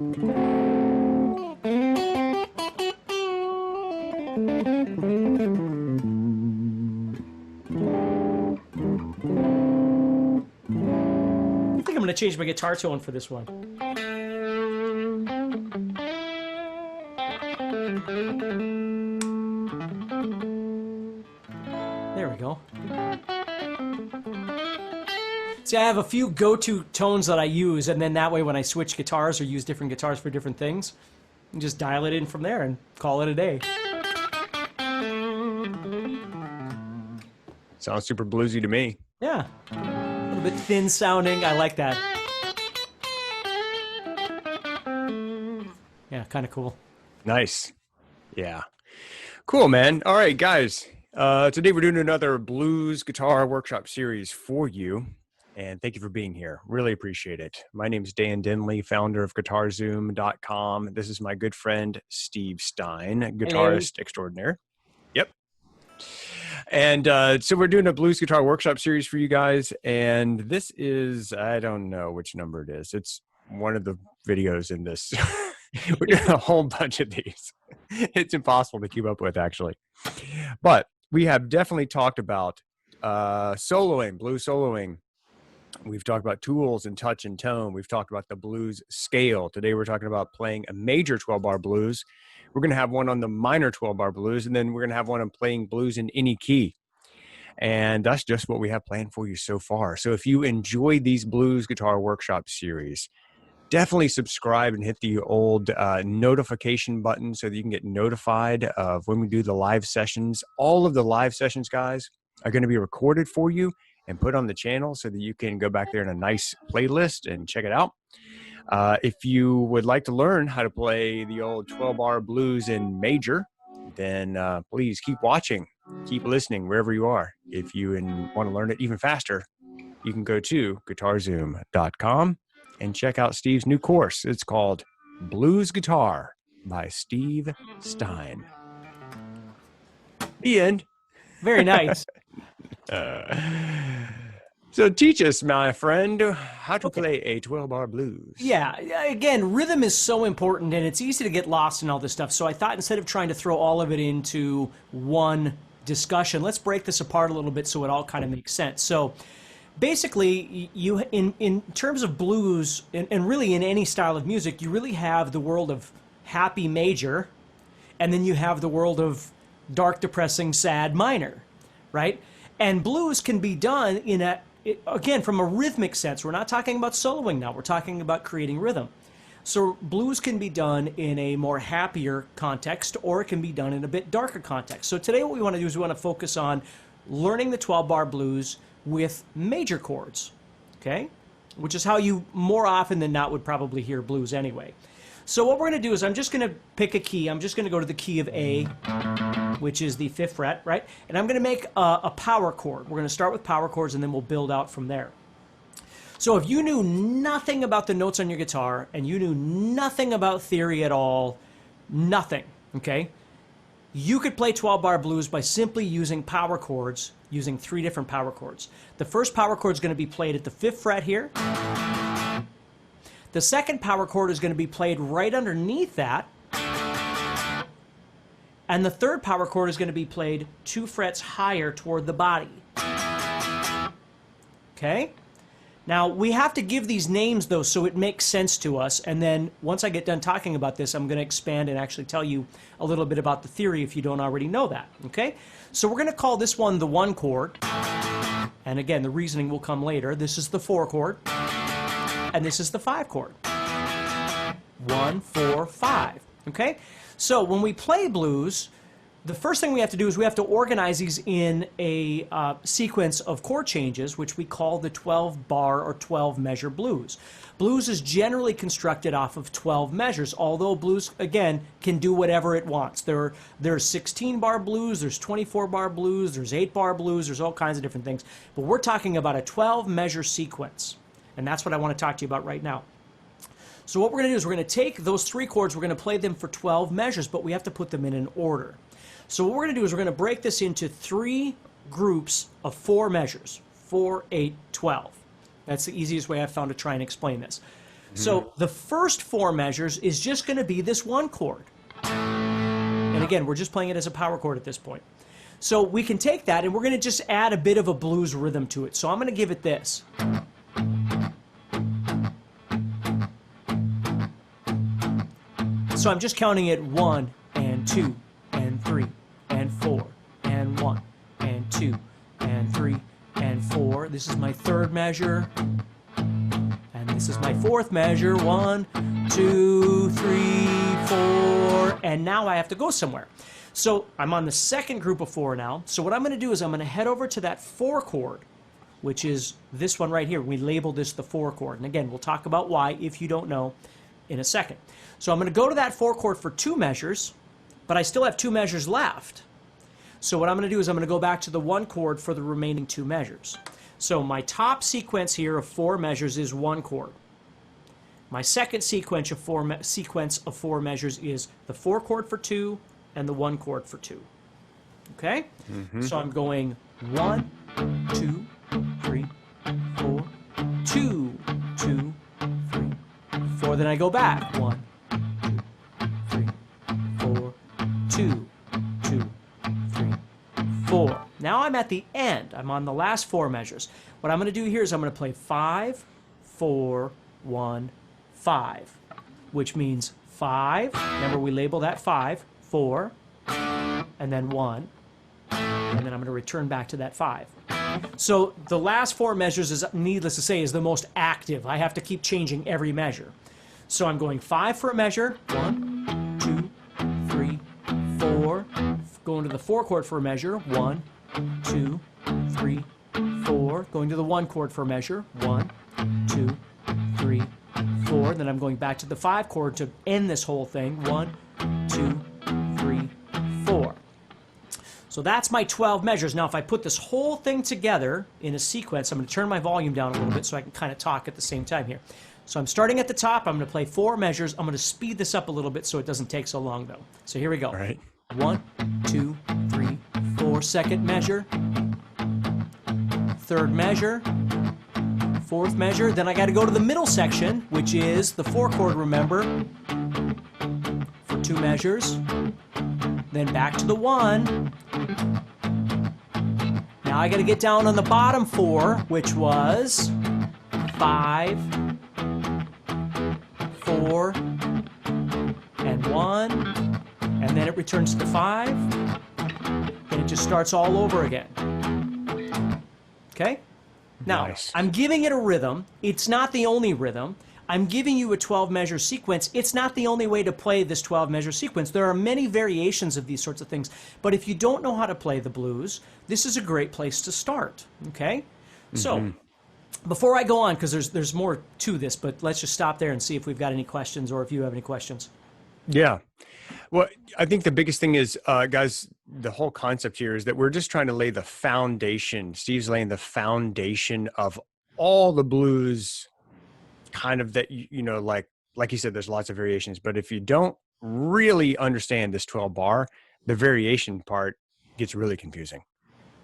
I think I'm going to change my guitar tone for this one. There we go. See, I have a few go-to tones that I use, and then that way when I switch guitars or use different guitars for different things, you can just dial it in from there and call it a day. Sounds super bluesy to me. Yeah. A little bit thin sounding. I like that. Yeah, kind of cool. Nice. Yeah. Cool, man. All right, guys. Today we're doing another blues guitar workshop series for you. And thank you for being here. Really appreciate it. My name is Dan Denley, founder of GuitarZoom.com. This is my good friend, Steve Stine, guitarist extraordinaire. Yep. And so we're doing a blues guitar workshop series for you guys. And this is, I don't know which number it is. It's one of the videos in this. We're doing a whole bunch of these. It's impossible to keep up with, actually. But we have definitely talked about soloing, blues soloing. We've talked about tools and touch and tone. We've talked about the blues scale. Today we're talking about playing a major 12-bar blues. We're going to have one on the minor 12-bar blues, and then we're going to have one on playing blues in any key. And that's just what we have planned for you so far. So if you enjoy these blues guitar workshop series, definitely subscribe and hit the old notification button so that you can get notified of when we do the live sessions. All of the live sessions, guys, are going to be recorded for you and put on the channel so that you can go back there in a nice playlist and check it out. If you would like to learn how to play the old 12-bar blues in major, then please keep watching, keep listening wherever you are. If you want to learn it even faster, you can go to GuitarZoom.com and check out Steve's new course. It's called Blues Guitar by Steve Stine. The end. Very nice. So teach us, my friend, how to play a 12-bar blues. Yeah, again, rhythm is so important, and it's easy to get lost in all this stuff. So I thought instead of trying to throw all of it into one discussion, let's break this apart a little bit so it all kind of makes sense. So basically, you in terms of blues, and really in any style of music, you really have the world of happy major, and then you have the world of dark, depressing, sad minor, right? And blues can be done again, from a rhythmic sense. We're not talking about soloing now. We're talking about creating rhythm. So blues can be done in a more happier context, or it can be done in a bit darker context. So today what we want to do is we want to focus on learning the 12-bar blues with major chords, okay? Which is how you more often than not would probably hear blues anyway. So what we're going to do is I'm just going to pick a key. I'm just going to go to the key of A, which is the 5th fret, right? And I'm going to make a power chord. We're going to start with power chords, and then we'll build out from there. So if you knew nothing about the notes on your guitar, and you knew nothing about theory at all, nothing, okay? You could play 12-bar blues by simply using power chords, using 3 different power chords. The first power chord is going to be played at the 5th fret here. The second power chord is going to be played right underneath that. And the third power chord is going to be played 2 frets higher toward the body. Okay? Now, we have to give these names, though, so it makes sense to us. And then once I get done talking about this, I'm going to expand and actually tell you a little bit about the theory if you don't already know that. Okay? So we're going to call this one the 1 chord. And again, the reasoning will come later. This is the 4 chord. And this is the 5 chord. 1, 4, 5. Okay? So when we play blues, the first thing we have to do is we have to organize these in a sequence of chord changes, which we call the 12-bar or 12-measure blues. Blues is generally constructed off of 12 measures, although blues, again, can do whatever it wants. There's 16-bar blues, there's 24-bar blues, there's 8-bar blues, there's all kinds of different things. But we're talking about a 12-measure sequence, and that's what I want to talk to you about right now. So what we're going to do is we're going to take those 3 chords, we're going to play them for 12 measures, but we have to put them in an order. So what we're going to do is we're going to break this into 3 groups of 4 measures, 4, 8, 12. That's the easiest way I've found to try and explain this. So the first 4 measures is just going to be this one chord. And again, we're just playing it as a power chord at this point. So we can take that and we're going to just add a bit of a blues rhythm to it. So I'm going to give it this. So I'm just counting it 1 and 2 and 3 and 4 and 1 and 2 and 3 and 4. This is my 3rd measure. And this is my 4th measure. 1, 2, 3, 4. And now I have to go somewhere. So I'm on the 2nd group of 4 now. So what I'm going to do is I'm going to head over to that 4 chord, which is this one right here. We labeled this the 4 chord. And again, we'll talk about why, if you don't know, in a second. So I'm going to go to that 4 chord for 2 measures, but I still have 2 measures left. So what I'm going to do is I'm going to go back to the 1 chord for the remaining 2 measures. So my top sequence here of 4 measures is 1 chord. My second sequence of 4 measures is the 4 chord for 2 and the 1 chord for 2. Okay? So I'm going 1, 2, 3, 4, 2, 2, 3, 4. Then I go back. 1, 2, 3, 4, 2, 2, 3, 4. Now I'm at the end. I'm on the last 4 measures. What I'm going to do here is I'm going to play 5, 4, 1, 5, which means 5. Remember, we label that 5, 4, and then 1, and then I'm going to return back to that 5. So the last 4 measures, is needless to say, is the most active. I have to keep changing every measure. So I'm going 5 for a measure, 1, 2, 3, 4. Going to the 4 chord for a measure, 1, 2, 3, 4. Going to the 1 chord for a measure, 1, 2, 3, 4. Then I'm going back to the 5 chord to end this whole thing, 1, 2, 3, 4. So that's my 12 measures. Now if I put this whole thing together in a sequence, I'm going to turn my volume down a little bit so I can kind of talk at the same time here. So I'm starting at the top. I'm going to play 4 measures. I'm going to speed this up a little bit so it doesn't take so long though. So here we go. All right. 1, 2, 3, 4. Second measure. Third measure. Fourth measure. Then I got to go to the middle section, which is the 4 chord, remember, for 2 measures. Then back to the 1. Now I got to get down on the bottom 4, which was 5, 4, and 1. And then it returns to 5. And it just starts all over again. Okay? Now, Nice. I'm giving it a rhythm. It's not the only rhythm. I'm giving you a 12-measure sequence. It's not the only way to play this 12-measure sequence. There are many variations of these sorts of things. But if you don't know how to play the blues, this is a great place to start. Okay? So, before I go on, because there's more to this, but let's just stop there and see if we've got any questions or if you have any questions. Yeah. Well, I think the biggest thing is, guys, the whole concept here is that we're just trying to lay the foundation. Steve's laying the foundation of all the blues kind of that, you know, like you said, there's lots of variations, but if you don't really understand this 12 bar, the variation part gets really confusing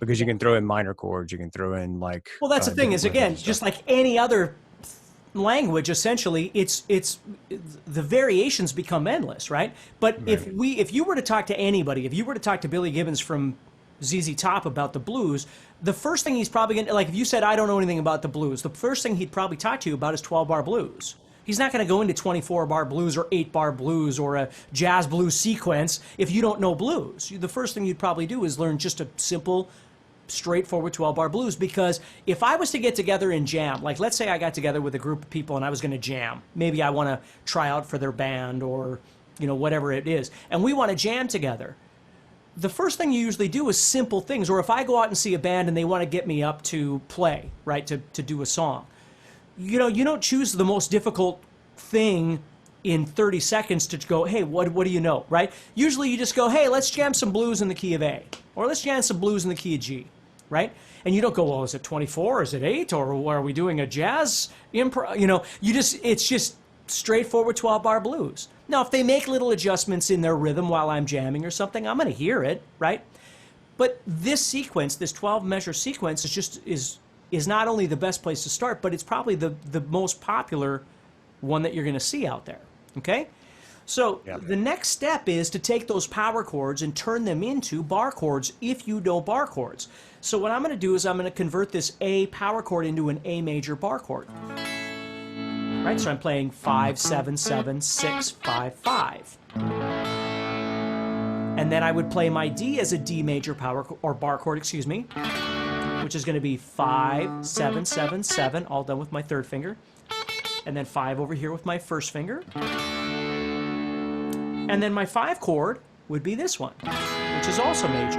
because you can throw in minor chords, you can throw in like, Well, that's the thing is, again, just like any other language, essentially, it's the variations become endless, right? But if you were to talk to anybody, if you were to talk to Billy Gibbons from ZZ Top about the blues, the first thing he's probably going to, like if you said, I don't know anything about the blues, the first thing he'd probably talk to you about is 12-bar blues. He's not going to go into 24-bar blues or 8-bar blues or a jazz blues sequence if you don't know blues. The first thing you'd probably do is learn just a simple, straightforward 12-bar blues, because if I was to get together and jam, like let's say I got together with a group of people and I was going to jam, maybe I want to try out for their band or, you know, whatever it is, and we want to jam together, the first thing you usually do is simple things. Or if I go out and see a band and they want to get me up to play, right, to do a song, you know, you don't choose the most difficult thing in 30 seconds to go, hey, what do you know, right? Usually you just go, hey, let's jam some blues in the key of A, or let's jam some blues in the key of G, right? And you don't go, well, is it 24, is it 8, or are we doing a jazz improv? You know, it's just straightforward 12-bar blues. Now, if they make little adjustments in their rhythm while I'm jamming or something, I'm going to hear it, right? But this sequence, this 12-measure sequence, is not only the best place to start, but it's probably the most popular one that you're going to see out there. Okay? So the next step is to take those power chords and turn them into bar chords if you know bar chords. So what I'm going to do is I'm going to convert this A power chord into an A major bar chord. Right? So I'm playing 5, 7, 7, 6, 5, 5. And then I would play my D as a D major bar chord, excuse me, which is going to be 5, 7, 7, 7, all done with my third finger. And then 5 over here with my first finger. And then my 5 chord would be this one, which is also major.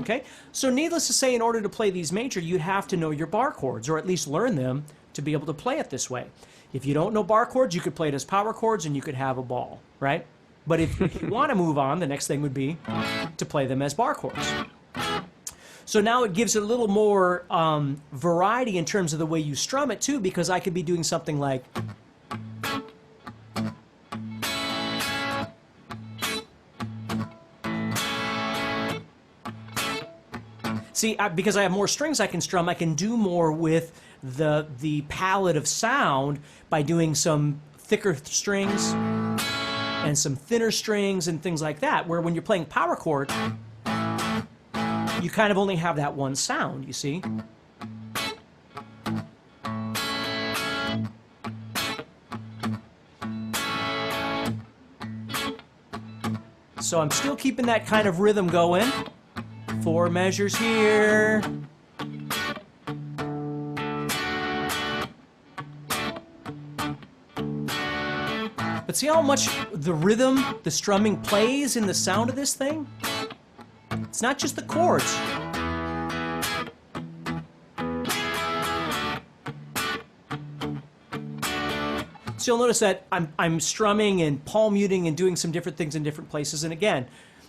Okay? So needless to say, in order to play these major, you'd have to know your bar chords, or at least learn them to be able to play it this way. If you don't know bar chords, you could play it as power chords and you could have a ball, right? But if you want to move on, the next thing would be to play them as bar chords. So now it gives it a little more variety in terms of the way you strum it too, because I could be doing something like... See, because I have more strings I can strum, I can do more with the palette of sound by doing some thicker strings and some thinner strings and things like that, where when you're playing power chord, you kind of only have that one sound, you see? So I'm still keeping that kind of rhythm going. 4 measures here. But see how much the rhythm, the strumming plays in the sound of this thing? It's not just the chords. So you'll notice that I'm strumming and palm muting and doing some different things in different places. And again,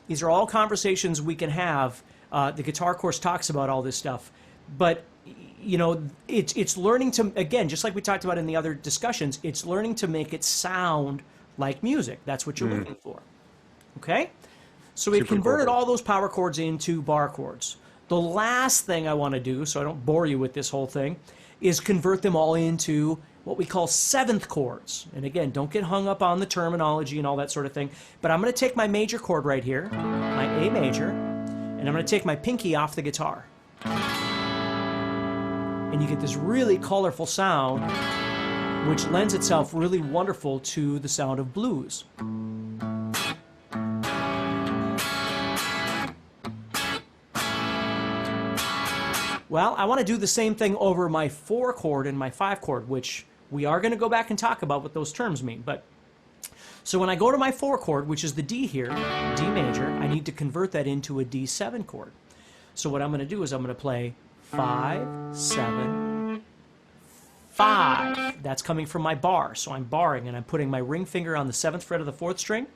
these are all conversations we can have. The guitar course talks about all this stuff. But, you know, it's learning to, again, just like we talked about in the other discussions, it's learning to make it sound like music. That's what you're looking for. Okay? So we've converted all those power chords into bar chords. The last thing I want to do, so I don't bore you with this whole thing, is convert them all into what we call seventh chords. And again, don't get hung up on the terminology and all that sort of thing. But I'm going to take my major chord right here, my A major, and I'm going to take my pinky off the guitar. And you get this really colorful sound, which lends itself really wonderful to the sound of blues. Well, I want to do the same thing over my 4 chord and my 5 chord, which we are going to go back and talk about what those terms mean. But so when I go to my 4 chord, which is the D here, D major, I need to convert that into a D7 chord. So what I'm going to do is I'm going to play 5, 7, 5. That's coming from my bar. So I'm barring, and I'm putting my ring finger on the 7th fret of the 4th string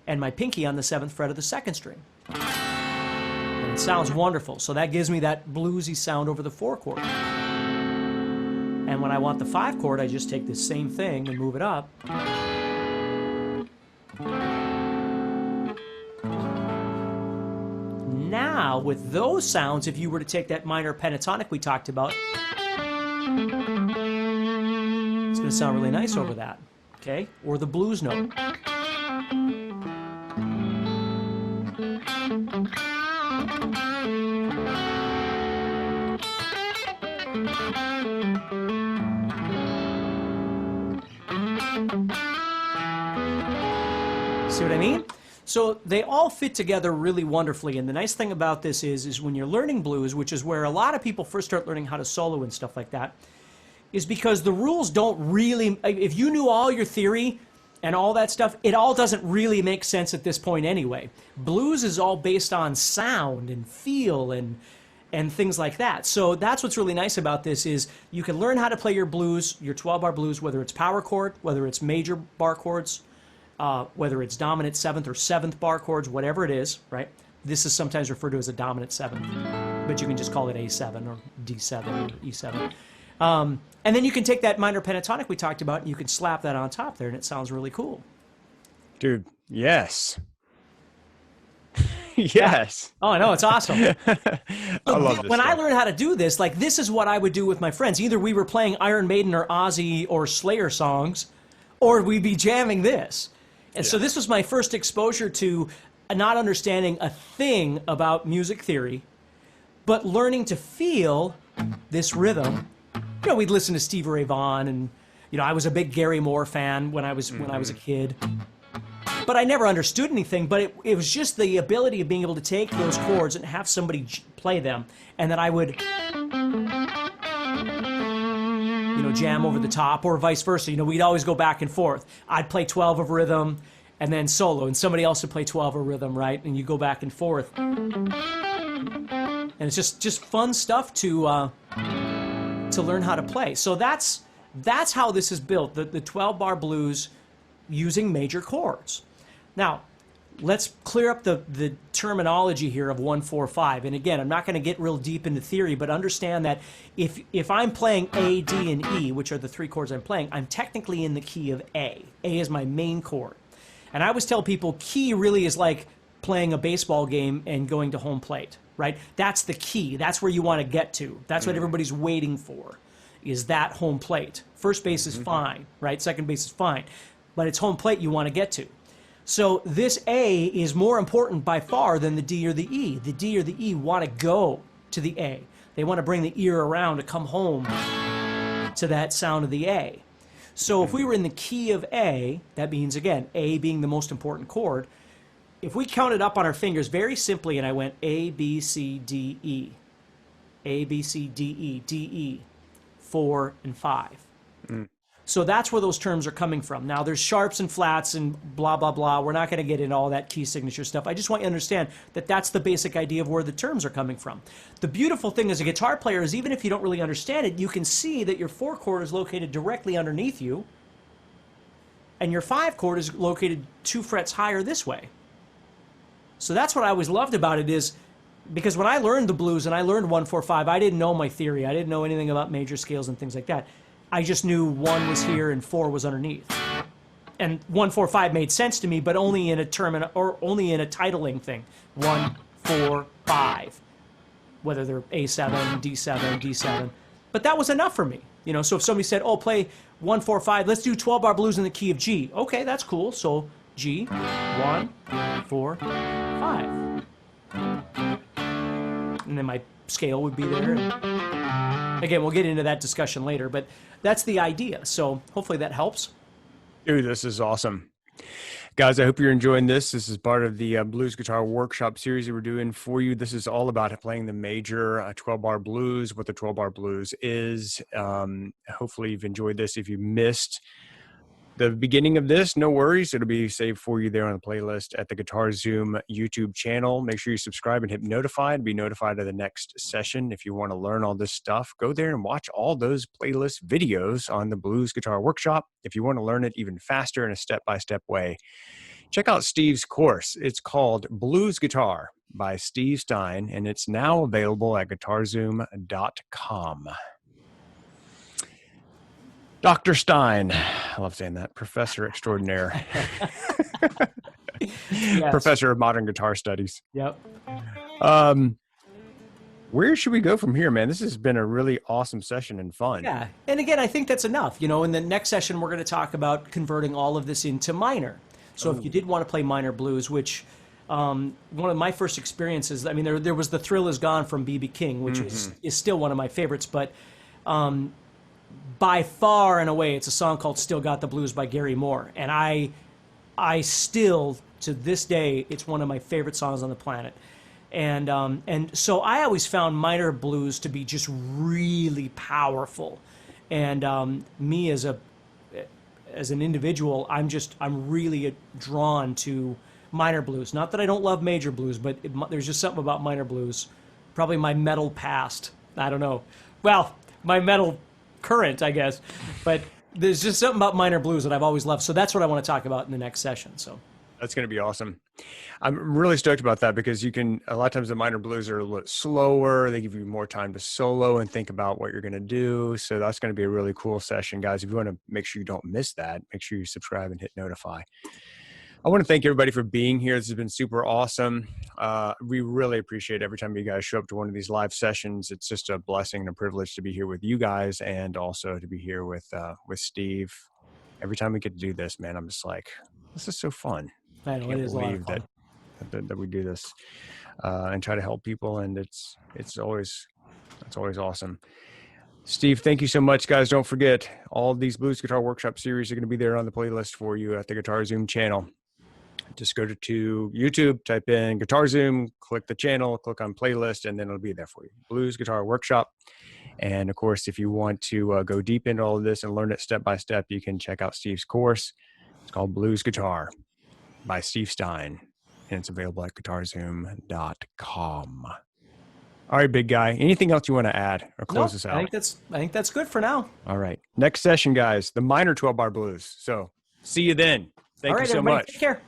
and my pinky on the 7th fret of the 2nd string. And it sounds wonderful. So that gives me that bluesy sound over the 4 chord. And when I want the 5 chord, I just take this same thing and move it up. Now, with those sounds, if you were to take that minor pentatonic we talked about, it's going to sound really nice over that, okay? Or the blues note. See what I mean? So they all fit together really wonderfully, and the nice thing about this is when you're learning blues, which is where a lot of people first start learning how to solo and stuff like that, is because the rules don't really, if you knew all your theory and all that stuff, it all doesn't really make sense at this point anyway. Blues is all based on sound and feel and things like that. So that's what's really nice about this is you can learn how to play your blues, your 12-bar blues, whether it's power chord, whether it's major bar chords, whether it's dominant 7th or 7th bar chords, whatever it is, right? This is sometimes referred to as a dominant 7th, but you can just call it A7 or D7 or E7. And then you can take that minor pentatonic we talked about and you can slap that on top there and it sounds really cool. Dude, yes. Yes. Oh, I know, it's awesome. I love this When I stuff. learned how to do this, like this is what I would do with my friends. Either we were playing Iron Maiden or Ozzy or Slayer songs, or we'd be jamming this. And so this was my first exposure to not understanding a thing about music theory, but learning to feel this rhythm. You know, we'd listen to Stevie Ray Vaughan, and you know, I was a big Gary Moore fan when I was a kid. But I never understood anything. But it was just the ability of being able to take those chords and have somebody play them, and that I would, you know, jam over the top, or vice versa. You know, we'd always go back and forth. I'd play 12 of rhythm, and then solo, and somebody else would play 12 of rhythm, right? And you go back and forth, and it's just fun stuff to learn how to play. So that's how this is built. The 12-bar blues using major chords. Now, let's clear up the terminology here of 1-4-5. And again, I'm not going to get real deep into theory, but understand that if I'm playing A, D, and E, which are the three chords I'm playing, I'm technically in the key of A. A is my main chord. And I always tell people key really is like playing a baseball game and going to home plate, right? That's the key. That's where you want to get to. That's what everybody's waiting for, is that home plate. First base is fine, right? Second base is fine. But it's home plate you want to get to. So this A is more important by far than the D or the E. The D or the E want to go to the A. They want to bring the ear around to come home to that sound of the A. So if we were in the key of A, that means, again, A being the most important chord. If we counted up on our fingers very simply and I went A, B, C, D, E, A, B, C, D, E, D, E, 4, and 5. So that's where those terms are coming from. Now, there's sharps and flats and blah, blah, blah. We're not going to get into all that key signature stuff. I just want you to understand that that's the basic idea of where the terms are coming from. The beautiful thing as a guitar player is even if you don't really understand it, you can see that your 4 chord is located directly underneath you, and your 5 chord is located 2 frets higher this way. So that's what I always loved about it, is because when I learned the blues and I learned 1-4-5, I didn't know my theory. I didn't know anything about major scales and things like that. I just knew 1 was here and 4 was underneath. And 1-4-5 made sense to me, but only in a or only in a titling thing. 1, 4, 5. Whether they're A7, D7, D7. But that was enough for me. You know, so if somebody said, "Oh, play 1-4-5, let's do 12-bar blues in the key of G." Okay, that's cool. So G, 1, 4, 5. And then my scale would be there. Again, we'll get into that discussion later, but that's the idea. So hopefully that helps. Dude, this is awesome. Guys, I hope you're enjoying this. This is part of the Blues Guitar Workshop series that we're doing for you. This is all about playing the major 12-bar blues, what the 12-bar blues is. Hopefully you've enjoyed this. If you missed the beginning of this, no worries. It'll be saved for you there on the playlist at the Guitar Zoom YouTube channel. Make sure you subscribe and hit notified. Be notified of the next session. If you want to learn all this stuff, go there and watch all those playlist videos on the Blues Guitar Workshop. If you want to learn it even faster in a step-by-step way, check out Steve's course. It's called Blues Guitar by Steve Stine, and it's now available at guitarzoom.com. Dr. Stine, I love saying that, Professor Extraordinaire, Yes. Professor of Modern Guitar Studies. Yep. Where should we go from here, man? This has been a really awesome session and fun. Yeah. And again, I think that's enough. You know, in the next session, we're going to talk about converting all of this into minor. So if you did want to play minor blues, which one of my first experiences, I mean, there was The Thrill Is Gone from B.B. King, which is still one of my favorites, but by far and away, it's a song called Still Got the Blues by Gary Moore. And I still, to this day, it's one of my favorite songs on the planet. And so I always found minor blues to be just really powerful. And me as an individual, I'm really drawn to minor blues. Not that I don't love major blues, but there's just something about minor blues. Probably my metal past. I don't know. Well, my metal current, I guess. But there's just something about minor blues that I've always loved. So that's what I want to talk about in the next session. So that's going to be awesome. I'm really stoked about that because a lot of times the minor blues are a little slower. They give you more time to solo and think about what you're going to do. So that's going to be a really cool session, guys. If you want to make sure you don't miss that, make sure you subscribe and hit notify. I want to thank everybody for being here. This has been super awesome. We really appreciate every time you guys show up to one of these live sessions. It's just a blessing and a privilege to be here with you guys and also to be here with Steve. every time we get to do this, man, I'm just like, this is so fun. I know, it Can't is a lot of believe fun. that we do this and try to help people, and it's always awesome. Steve, thank you so much, guys. Don't forget, all of these Blues Guitar Workshop series are going to be there on the playlist for you at the Guitar Zoom channel. Just go to YouTube, type in Guitar Zoom, click the channel, click on playlist, and then it'll be there for you. Blues Guitar Workshop. And of course, if you want to go deep into all of this and learn it step by step, you can check out Steve's course. It's called Blues Guitar by Steve Stine, and it's available at guitarzoom.com. All right, big guy. Anything else you want to add or close us out? I think that's good for now. All right. Next session, guys, the minor 12-bar blues. So see you then. Thank you so much. Take care.